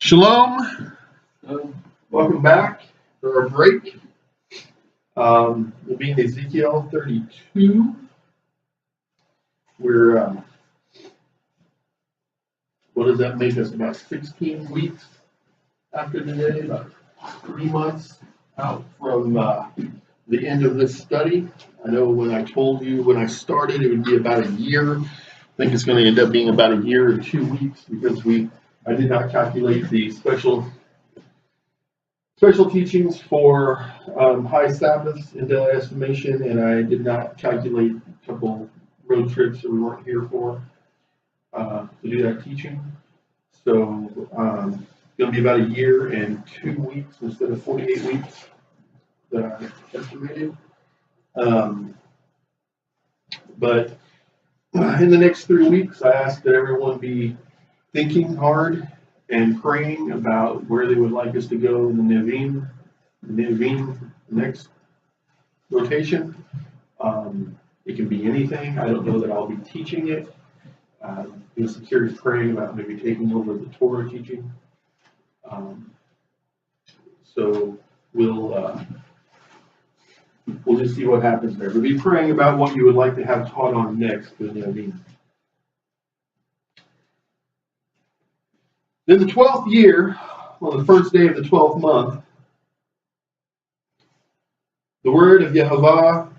Shalom. Welcome back for our break. We'll be in Ezekiel 32. We're, what does that make us? About 16 weeks after today, about 3 months out from the end of this study. I know when I told you when I started it would be about a year. I think it's going to end up being about a year or 2 weeks because I did not calculate the special teachings for high Sabbaths into estimation, and I did not calculate a couple road trips that we weren't here for to do that teaching. So it's going to be about a year and 2 weeks instead of 48 weeks that I estimated. But in the next 3 weeks, I asked that everyone be thinking hard and praying about where they would like us to go in the Nevi'im next rotation. It can be anything. I don't know that I'll be teaching it. There's some serious praying about maybe taking over the Torah teaching. So we'll just see what happens there. But be praying about what you would like to have taught on next for the Nevi'im. In the 12th year, on the first day of the 12th month, the word of Yehovah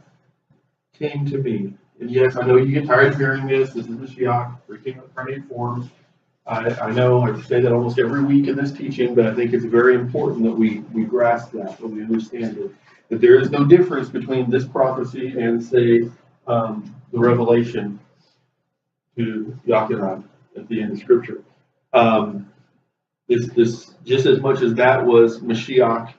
came to me. And yes, I know you get tired of hearing this. This is Mashiach, freaking incarnate form. I know I say that almost every week in this teaching, but I think it's very important that we grasp that we understand it. That there is no difference between this prophecy and, say, the revelation to Yachanan at the end of Scripture. This just as much as that was Mashiach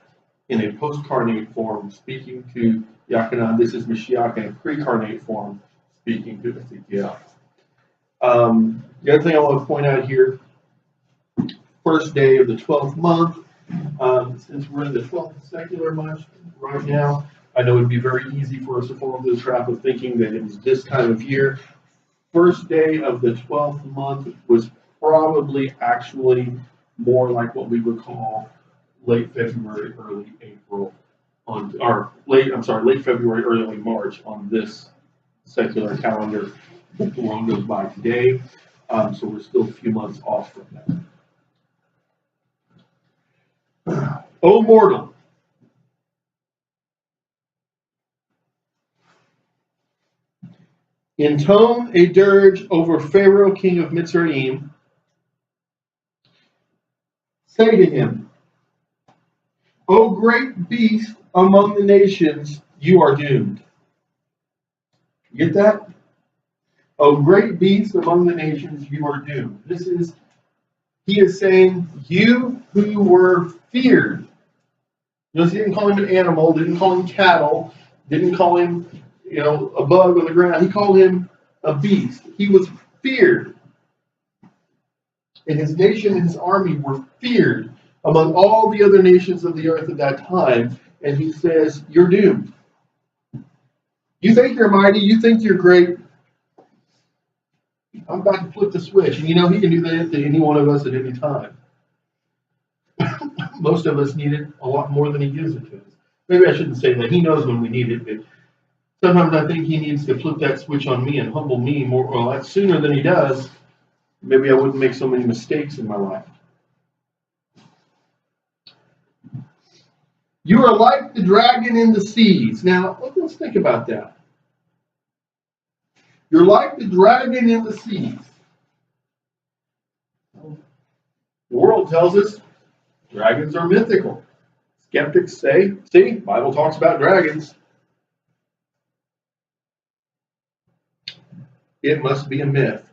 in a post-carnate form speaking to Yachanan, this is Mashiach in a pre-carnate form speaking to Ezekiel. The other thing I want to point out here, first day of the 12th month, since we're in the 12th secular month right now, I know it would be very easy for us to fall into the trap of thinking that it was this time of year. First day of the 12th month was probably actually more like what we would call late February, early April, late February, early March on this secular calendar. The world goes by today, so we're still a few months off from that. O mortal, intone a dirge over Pharaoh, king of Mitzrayim. Say to him, O great beast among the nations, you are doomed. You get that? O great beast among the nations, you are doomed. He is saying, you who were feared. Notice he didn't call him an animal, didn't call him cattle, didn't call him, a bug on the ground. He called him a beast. He was feared. And his nation and his army were feared among all the other nations of the earth at that time. And he says, you're doomed. You think you're mighty, you think you're great. I'm about to flip the switch. And he can do that to any one of us at any time. Most of us need it a lot more than he gives it to us. Maybe I shouldn't say that. He knows when we need it, but sometimes I think he needs to flip that switch on me and humble me more sooner than he does. Maybe I wouldn't make so many mistakes in my life. You are like the dragon in the seas. Now, let's think about that. You're like the dragon in the seas. The world tells us dragons are mythical. Skeptics say, see, Bible talks about dragons. It must be a myth.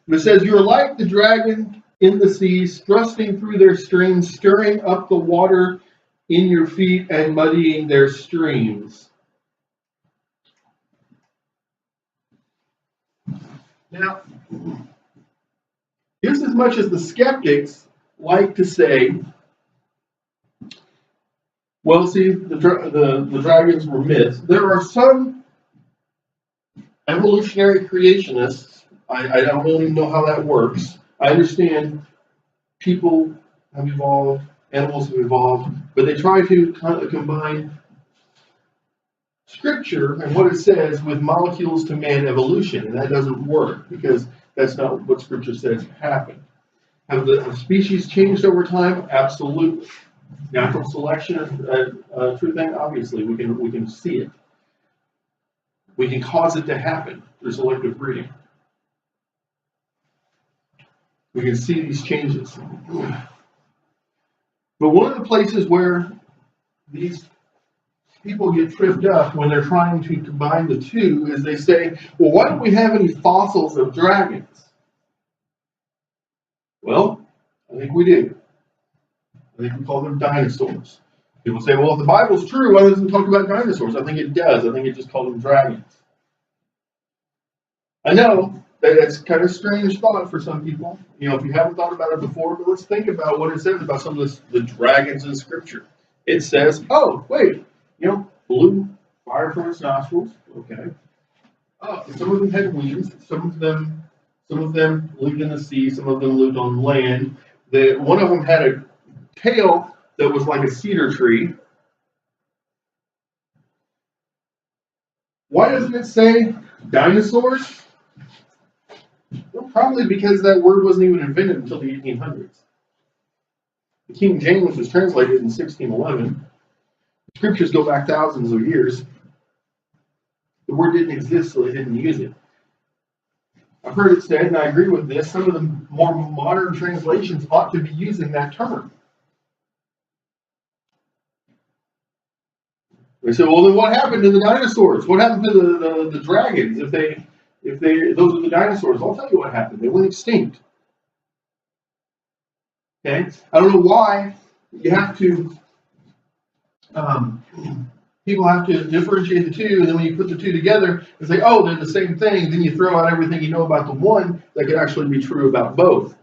It says, you are like the dragon in the seas, thrusting through their streams, stirring up the water in your feet and muddying their streams. Now, just as much as the skeptics like to say, well, see, the dragons were myths, there are some evolutionary creationists. I don't really know how that works. I understand people have evolved, animals have evolved, but they try to kind of combine Scripture and what it says with molecules to man evolution, and that doesn't work because that's not what Scripture says happened. Have the species changed over time? Absolutely. Natural selection is a true thing. Obviously, we can see it. We can cause it to happen through selective breeding. We can see these changes. But one of the places where these people get tripped up when they're trying to combine the two is they say, well, why don't we have any fossils of dragons? Well, I think we do. I think we call them dinosaurs. People say, well, if the Bible's true, why doesn't it talk about dinosaurs? I think it does. I think it just calls them dragons. I know that it's kind of a strange thought for some people, if you haven't thought about it before, but let's think about what it says about some of the dragons in Scripture. It says, oh, wait, blue fire from its nostrils, okay. Some of them had wings, some of them lived in the sea, some of them lived on land. One of them had a tail that was like a cedar tree. Why doesn't it say dinosaurs? Well, probably because that word wasn't even invented until the 1800s. The King James was translated in 1611. The Scriptures go back thousands of years. The word didn't exist, so they didn't use it. I've heard it said, and I agree with this, some of the more modern translations ought to be using that term. They say, well, then what happened to the dinosaurs? What happened to the dragons? If those are the dinosaurs, I'll tell you what happened. They went extinct. Okay? I don't know why you have to. People have to differentiate the two, and then when you put the two together and say, oh, they're the same thing, then you throw out everything you know about the one that could actually be true about both.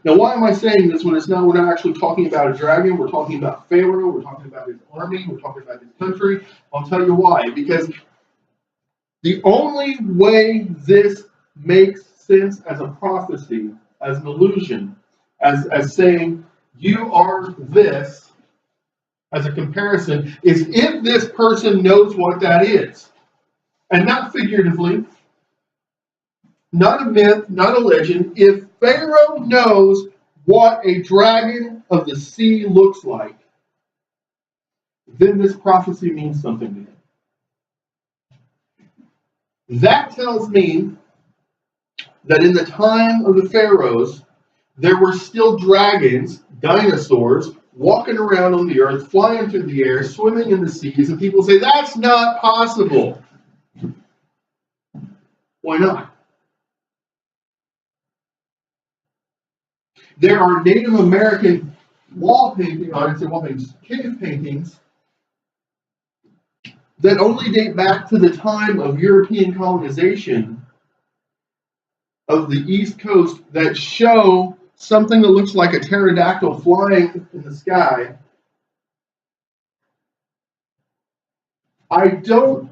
Now, why am I saying this when we're not actually talking about a dragon? We're talking about Pharaoh. We're talking about his army. We're talking about his country. I'll tell you why. Because the only way this makes sense as a prophecy, as an illusion, as saying, you are this, as a comparison, is if this person knows what that is. And not figuratively, not a myth, not a legend. If Pharaoh knows what a dragon of the sea looks like, then this prophecy means something to him. That tells me that in the time of the pharaohs, there were still dragons, dinosaurs, walking around on the earth, flying through the air, swimming in the seas, and people say, that's not possible. Why not? There are Native American cave paintings that only date back to the time of European colonization of the East Coast that show something that looks like a pterodactyl flying in the sky. I don't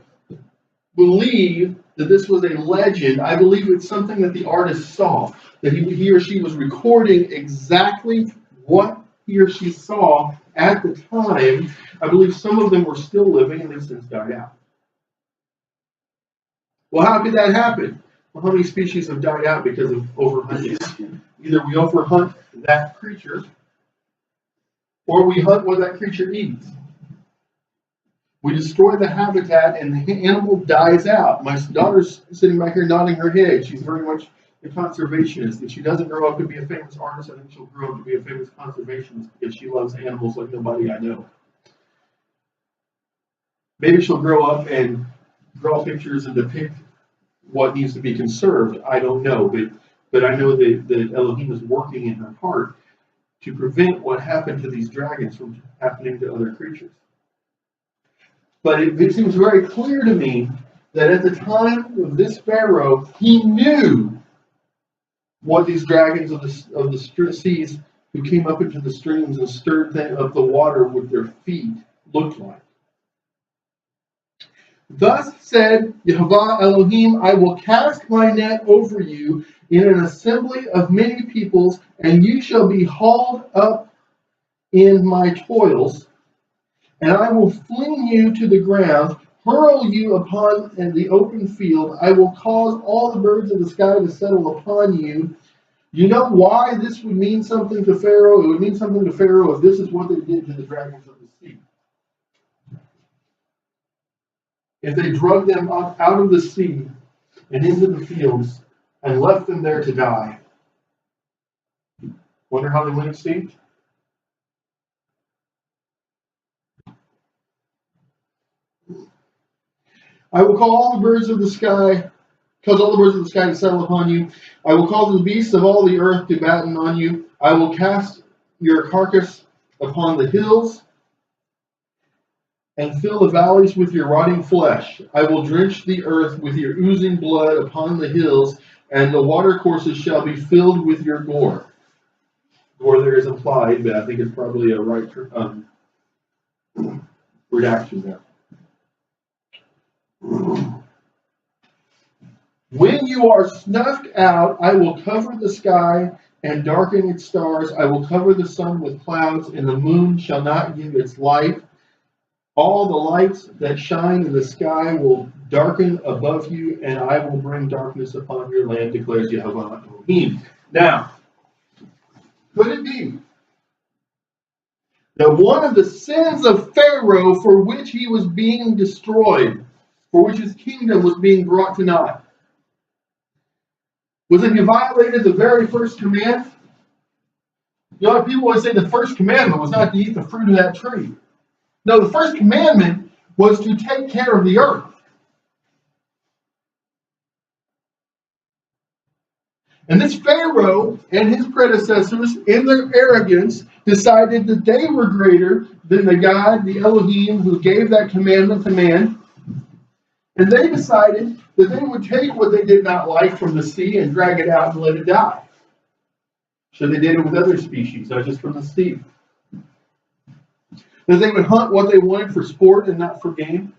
believe that this was a legend. I believe it's something that the artist saw, that he or she was recording exactly what he or she saw at the time. I believe some of them were still living and they've since died out. Well, how could that happen? Well, how many species have died out because of overhunting? Either we overhunt that creature, or we hunt what that creature eats. We destroy the habitat and the animal dies out. My daughter's sitting back here nodding her head. She's very much a conservationist. If she doesn't grow up to be a famous artist, I think she'll grow up to be a famous conservationist because she loves animals like nobody I know. Maybe she'll grow up and draw pictures and depict what needs to be conserved. I don't know, but I know that Elohim is working in her heart to prevent what happened to these dragons from happening to other creatures. But it seems very clear to me that at the time of this Pharaoh, he knew what these dragons of the seas who came up into the streams and stirred up the water with their feet looked like. Thus said Yehovah Elohim, I will cast my net over you, in an assembly of many peoples, and you shall be hauled up in my toils, and I will fling you to the ground, hurl you upon the open field. I will cause all the birds of the sky to settle upon you. You know why this would mean something to Pharaoh? It would mean something to Pharaoh if this is what they did to the dragons of the sea. If they drug them up out of the sea and into the fields and left them there to die. Wonder how they went extinct? I will call all the birds of the sky, cause all the birds of the sky to settle upon you. I will cause the beasts of all the earth to batten on you. I will cast your carcass upon the hills and fill the valleys with your rotting flesh. I will drench the earth with your oozing blood upon the hills, and the watercourses shall be filled with your gore. Gore there is implied, but I think it's probably a right redaction there. When you are snuffed out, I will cover the sky and darken its stars. I will cover the sun with clouds, and the moon shall not give its light. All the lights that shine in the sky will darken above you, and I will bring darkness upon your land, declares Jehovah Elohim. Now, could it be that one of the sins of Pharaoh for which he was being destroyed, for which his kingdom was being brought to naught, was that he violated the very first command? You know, people always say the first commandment was not to eat the fruit of that tree. No, the first commandment was to take care of the earth. And this Pharaoh and his predecessors, in their arrogance, decided that they were greater than the God, the Elohim, who gave that commandment to man. And they decided that they would take what they did not like from the sea and drag it out and let it die. So they did it with other species, not just from the sea. That they would hunt what they wanted for sport and not for game.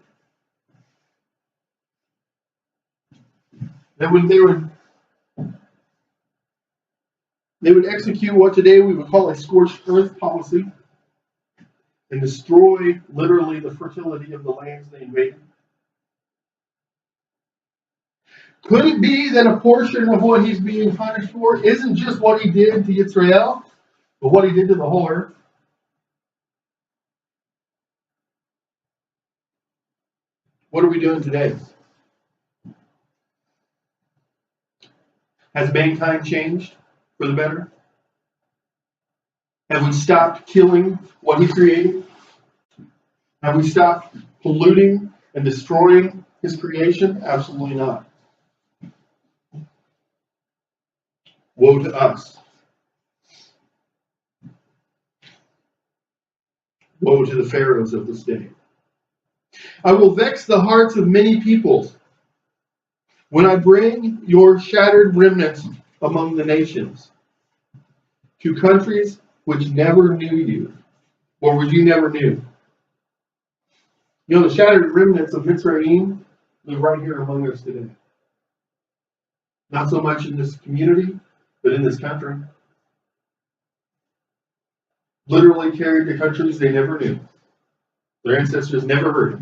They would execute what today we would call a scorched earth policy and destroy literally the fertility of the lands they invaded. Could it be that a portion of what he's being punished for isn't just what he did to Israel, but what he did to the whole earth? What are we doing today? Has mankind changed for the better? Have we stopped killing what he created? Have we stopped polluting and destroying his creation? Absolutely not. Woe to us. Woe to the pharaohs of this day. I will vex the hearts of many peoples when I bring your shattered remnants among the nations, to countries which never knew you, or which you never knew. You know, the shattered remnants of Mitzrayim live right here among us today. Not so much in this community, but in this country. Literally carried to countries they never knew. Their ancestors never heard of.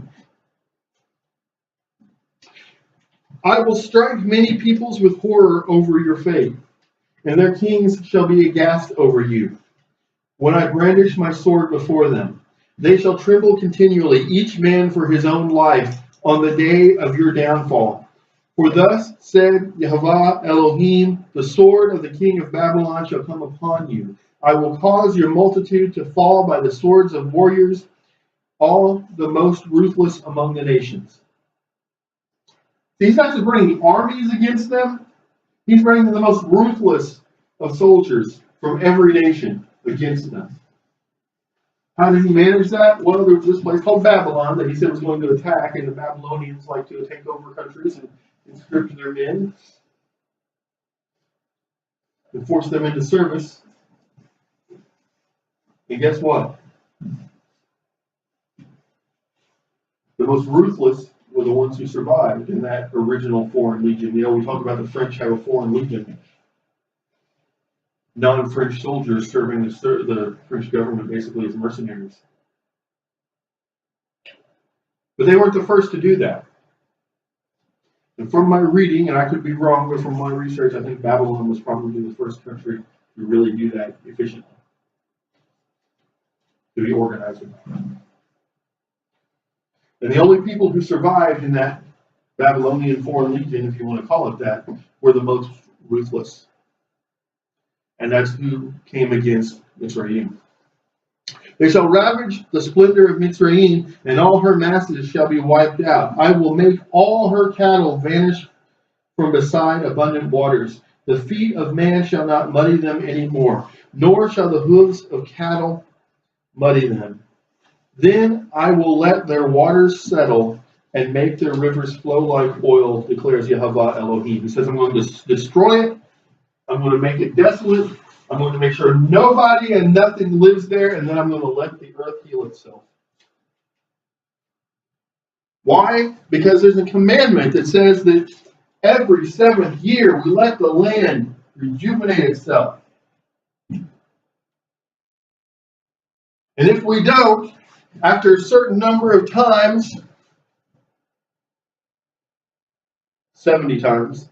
I will strike many peoples with horror over your fate, and their kings shall be aghast over you. When I brandish my sword before them, they shall tremble continually, each man for his own life, on the day of your downfall. For thus said Jehovah Elohim, the sword of the king of Babylon shall come upon you. I will cause your multitude to fall by the swords of warriors, all the most ruthless among the nations. See, he's not just bringing armies against them, he's bringing the most ruthless of soldiers from every nation against them. How did he manage that? Well, there was this place called Babylon that he said was going to attack, and the Babylonians like to take over countries and conscript their men and force them into service. And guess what? The most ruthless were the ones who survived in that original foreign legion. You know, we talk about the French have a foreign legion. non-French soldiers serving the French government basically as mercenaries. But they weren't the first to do that. And from my reading, and I could be wrong, but from my research, I think Babylon was probably the first country to really do that efficiently, to be organized with that. And the only people who survived in that Babylonian Foreign Legion, if you want to call it that, were the most ruthless. And that's who came against Mitzrayim. They shall ravage the splendor of Mitzrayim, and all her masses shall be wiped out. I will make all her cattle vanish from beside abundant waters. The feet of man shall not muddy them any more, nor shall the hooves of cattle muddy them. Then I will let their waters settle and make their rivers flow like oil, declares Yehovah Elohim. He says, I'm going to destroy it. I'm going to make it desolate. I'm going to make sure nobody and nothing lives there, and then I'm going to let the earth heal itself. Why? Because there's a commandment that says that every 7th year we let the land rejuvenate itself. And if we don't, after a certain number of times, 70 times,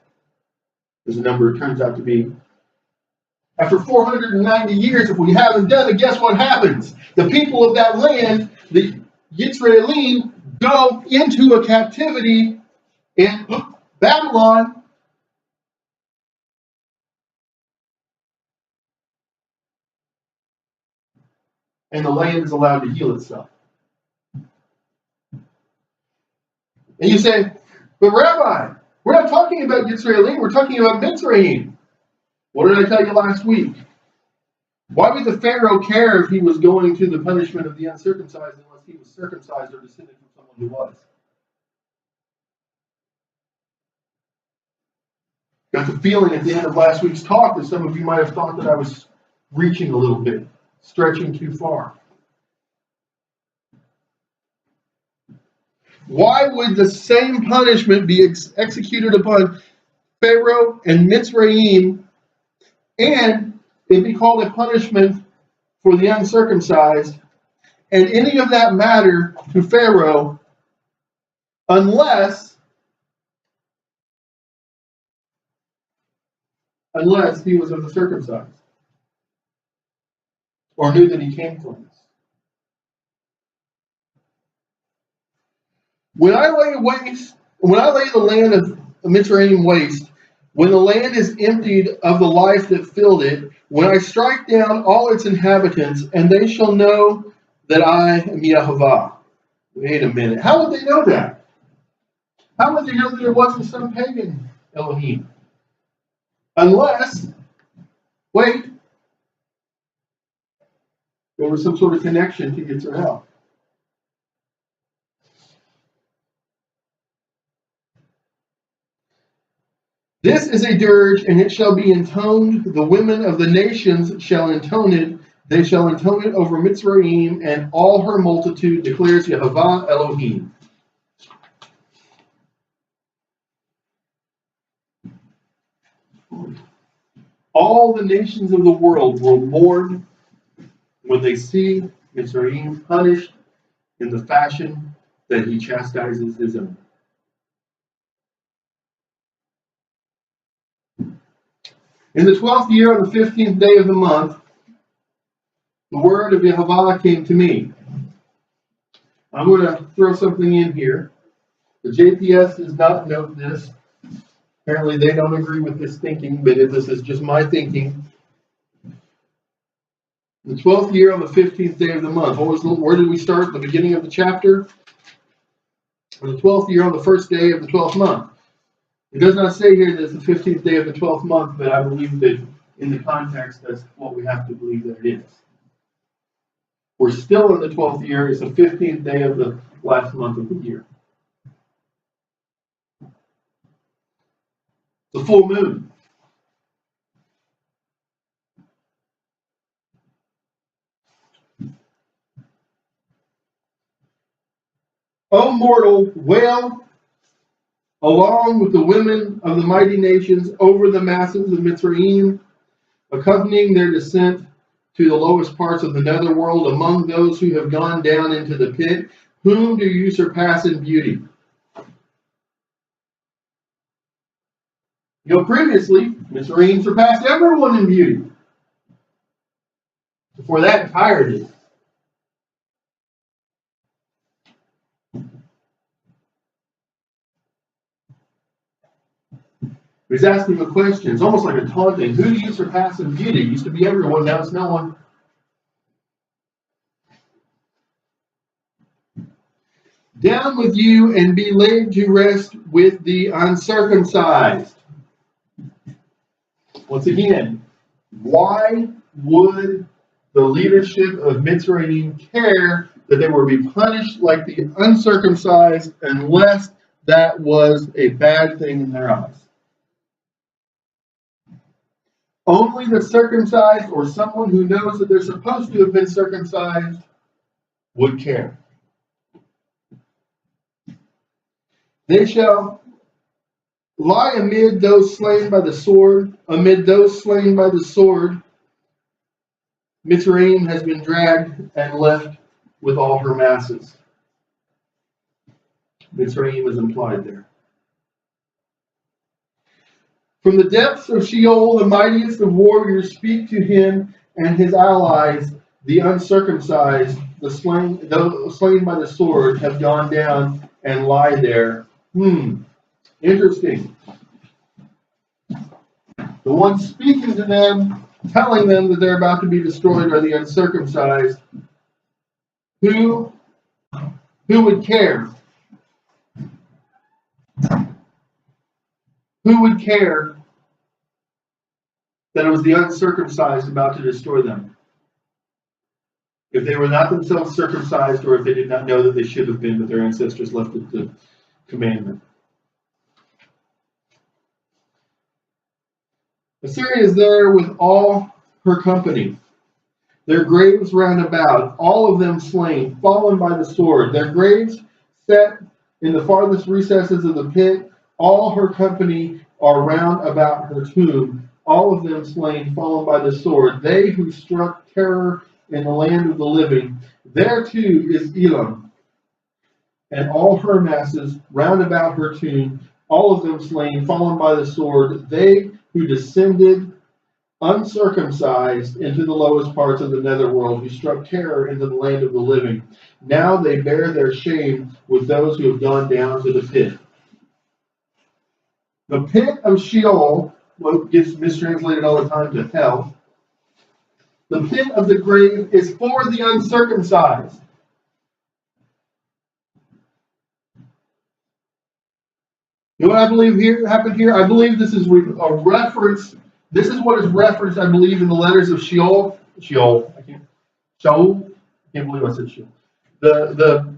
is the number it turns out to be, after 490 years, if we haven't done it, guess what happens? The people of that land, the Yisraelim, go into a captivity in Babylon. And the land is allowed to heal itself. And you say, but Rabbi, we're not talking about Yisraelim, we're talking about Mitzrayim. What did I tell you last week? Why would the Pharaoh care if he was going to the punishment of the uncircumcised unless he was circumcised or descended from someone who was? Got the feeling at the end of last week's talk that some of you might have thought that I was reaching a little bit, stretching too far. Why would the same punishment be executed upon Pharaoh and Mitzrayim, and it be called a punishment for the uncircumcised, and any of that matter to Pharaoh, unless he was of the circumcised, or knew that he came from this? When I lay the land of Mitzrayim waste, when the land is emptied of the life that filled it, when I strike down all its inhabitants, and they shall know that I am Yehovah. Wait a minute. How would they know that? How would they know that it wasn't some pagan Elohim? Unless, there was some sort of connection to Yitzhak. This is a dirge, and it shall be intoned. The women of the nations shall intone it. They shall intone it over Mitzrayim and all her multitude, declares Yehovah Elohim. All the nations of the world will mourn when they see Mitzrayim punished in the fashion that he chastises his own. In the 12th year, on the 15th day of the month, the word of Yehovah came to me. I'm going to throw something in here. The JPS does not note this. Apparently they don't agree with this thinking, but this is just my thinking. The 12th year on the 15th day of the month. Where did we start? At the beginning of the chapter? On the 12th year on the first day of the 12th month. It does not say here that it's the 15th day of the 12th month, but I believe that in the context, that's what we have to believe that it is. We're still in the 12th year. It's the 15th day of the last month of the year. The full moon. O mortal, wail along with the women of the mighty nations over the masses of Mitzrayim, accompanying their descent to the lowest parts of the netherworld, among those who have gone down into the pit, whom do you surpass in beauty? You know, previously, Mizraim surpassed everyone in beauty. Before that, Tyre did. He's asking a question. It's almost like a taunting. Who do you surpass in beauty? It used to be everyone, now it's no one. Down with you and be laid to rest with the uncircumcised. Once again, why would the leadership of Mitzrayim care that they would be punished like the uncircumcised unless that was a bad thing in their eyes? Only the circumcised or someone who knows that they're supposed to have been circumcised would care. They shall lie amid those slain by the sword. Amid those slain by the sword, Mitzrayim has been dragged and left with all her masses. Mitzrayim is implied there. From the depths of Sheol, the mightiest of warriors speak to him and his allies, the uncircumcised, those slain by the sword, have gone down and lie there. Interesting. The ones speaking to them, telling them that they're about to be destroyed, are the uncircumcised. Who would care? Who would care that it was the uncircumcised about to destroy them? If they were not themselves circumcised, or if they did not know that they should have been, but their ancestors left it the commandment. Assyria is there with all her company, their graves round about, all of them slain, fallen by the sword, their graves set in the farthest recesses of the pit. All her company are round about her tomb, all of them slain, fallen by the sword. They who struck terror in the land of the living. There too is Elam, and all her masses round about her tomb, all of them slain, fallen by the sword. They who descended uncircumcised into the lowest parts of the netherworld, who struck terror into the land of the living. Now they bear their shame with those who have gone down to the pit. The pit of Sheol, what gets mistranslated all the time to hell, the pit of the grave is for the uncircumcised. You know what I believe happened here? I believe this is a reference. This is what is referenced, I believe, in the letters of Sheol. I can't believe I said Sheol. The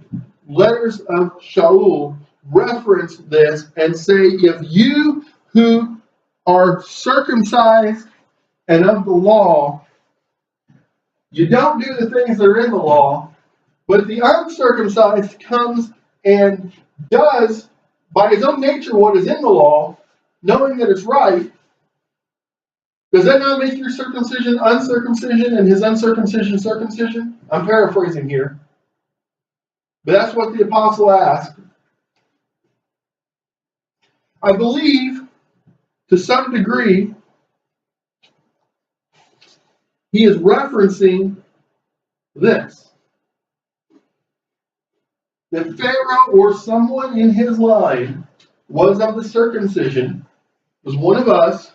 letters of Shaul reference this and say, if you who are circumcised and of the law, you don't do the things that are in the law, but the uncircumcised comes and does by his own nature what is in the law, knowing that it's right, does that not make your circumcision uncircumcision and his uncircumcision circumcision? I'm paraphrasing here. But that's what the apostle asked. I believe, to some degree, he is referencing this. That Pharaoh or someone in his line was of the circumcision, was one of us,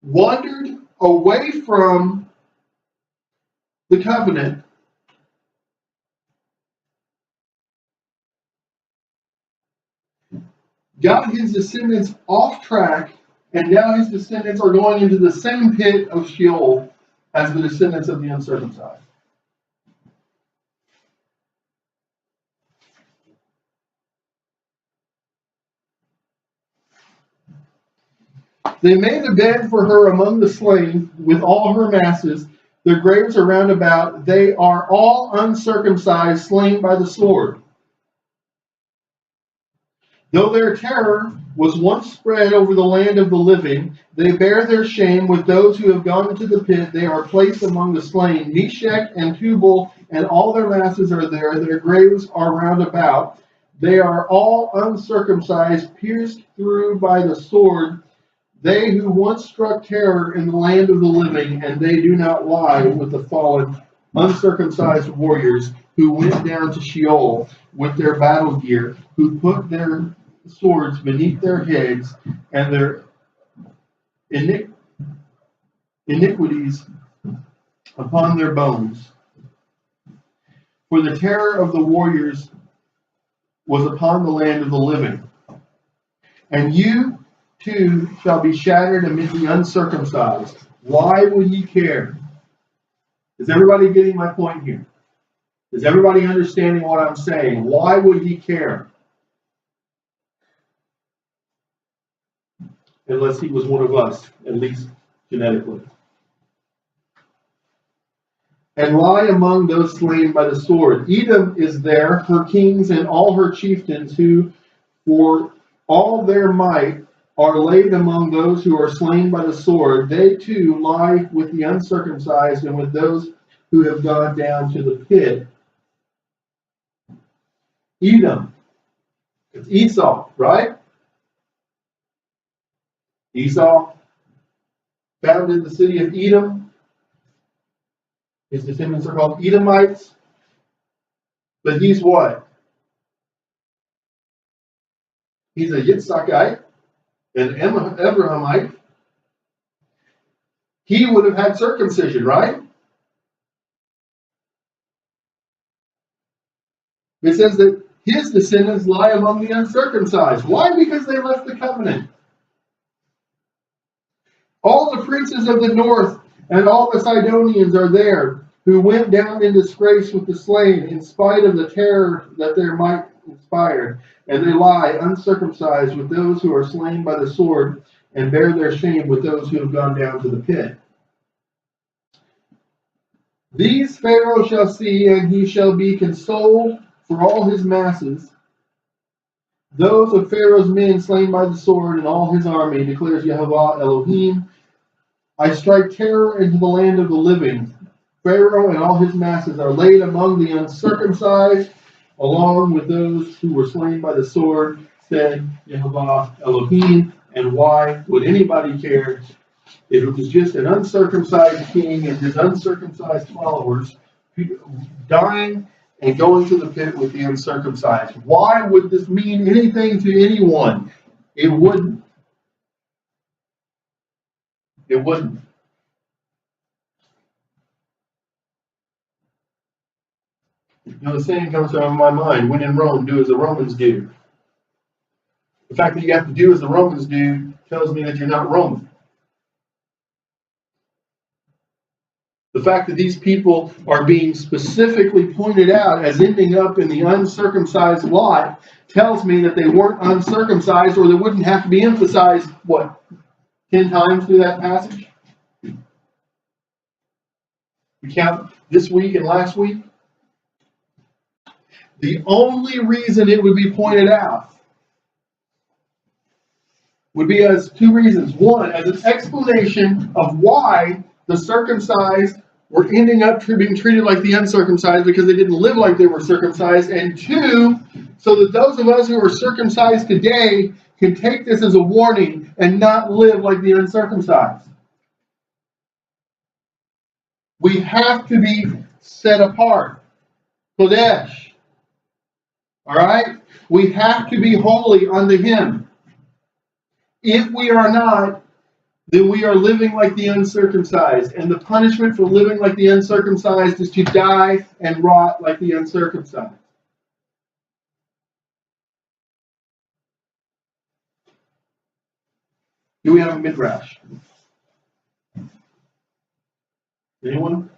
wandered away from the covenant, got his descendants off track, and now his descendants are going into the same pit of Sheol as the descendants of the uncircumcised. They made a bed for her among the slain with all her masses. Their graves are round about. They are all uncircumcised, slain by the sword. Though their terror was once spread over the land of the living, they bear their shame with those who have gone into the pit. They are placed among the slain. Meshach and Tubal and all their masses are there. Their graves are round about. They are all uncircumcised, pierced through by the sword. They who once struck terror in the land of the living, and they do not lie with the fallen, uncircumcised warriors who went down to Sheol with their battle gear, who put their swords beneath their heads, and their iniquities upon their bones. For the terror of the warriors was upon the land of the living. And you too shall be shattered amid the uncircumcised. Why would ye care? Is everybody getting my point here? Is everybody understanding what I'm saying? Why would he care? Unless he was one of us, at least genetically. And lie among those slain by the sword. Edom is there, her kings and all her chieftains, who for all their might are laid among those who are slain by the sword. They too lie with the uncircumcised and with those who have gone down to the pit. Edom. It's Esau, right? Esau, found in the city of Edom. His descendants are called Edomites. But he's what? He's a Yitzhakite, an Abrahamite. He would have had circumcision, right? It says that his descendants lie among the uncircumcised. Why? Because they left the covenant. All the princes of the north and all the Sidonians are there, who went down in disgrace with the slain, in spite of the terror that their might inspired. And they lie uncircumcised with those who are slain by the sword, and bear their shame with those who have gone down to the pit. These Pharaoh shall see, and he shall be consoled for all his masses. Those of Pharaoh's men slain by the sword and all his army, declares Yehovah Elohim. I strike terror into the land of the living. Pharaoh and all his masses are laid among the uncircumcised, along with those who were slain by the sword, said Yehovah Elohim. And why would anybody care if it was just an uncircumcised king and his uncircumcised followers dying and going to the pit with the uncircumcised? Why would this mean anything to anyone? It wouldn't. It wouldn't. You know, the saying comes to my mind, when in Rome, do as the Romans do. The fact that you have to do as the Romans do tells me that you're not Roman. The fact that these people are being specifically pointed out as ending up in the uncircumcised lot tells me that they weren't uncircumcised, or they wouldn't have to be emphasized, what, 10 times through that passage? We count this week and last week. The only reason it would be pointed out would be as two reasons. One, as an explanation of why the circumcised were ending up being treated like the uncircumcised, because they didn't live like they were circumcised. And two, so that those of us who are circumcised today can take this as a warning and not live like the uncircumcised. We have to be set apart. Kodesh. All right? We have to be holy unto Him. If we are not, then we are living like the uncircumcised. And the punishment for living like the uncircumcised is to die and rot like the uncircumcised. Do we have a midrash? Anyone?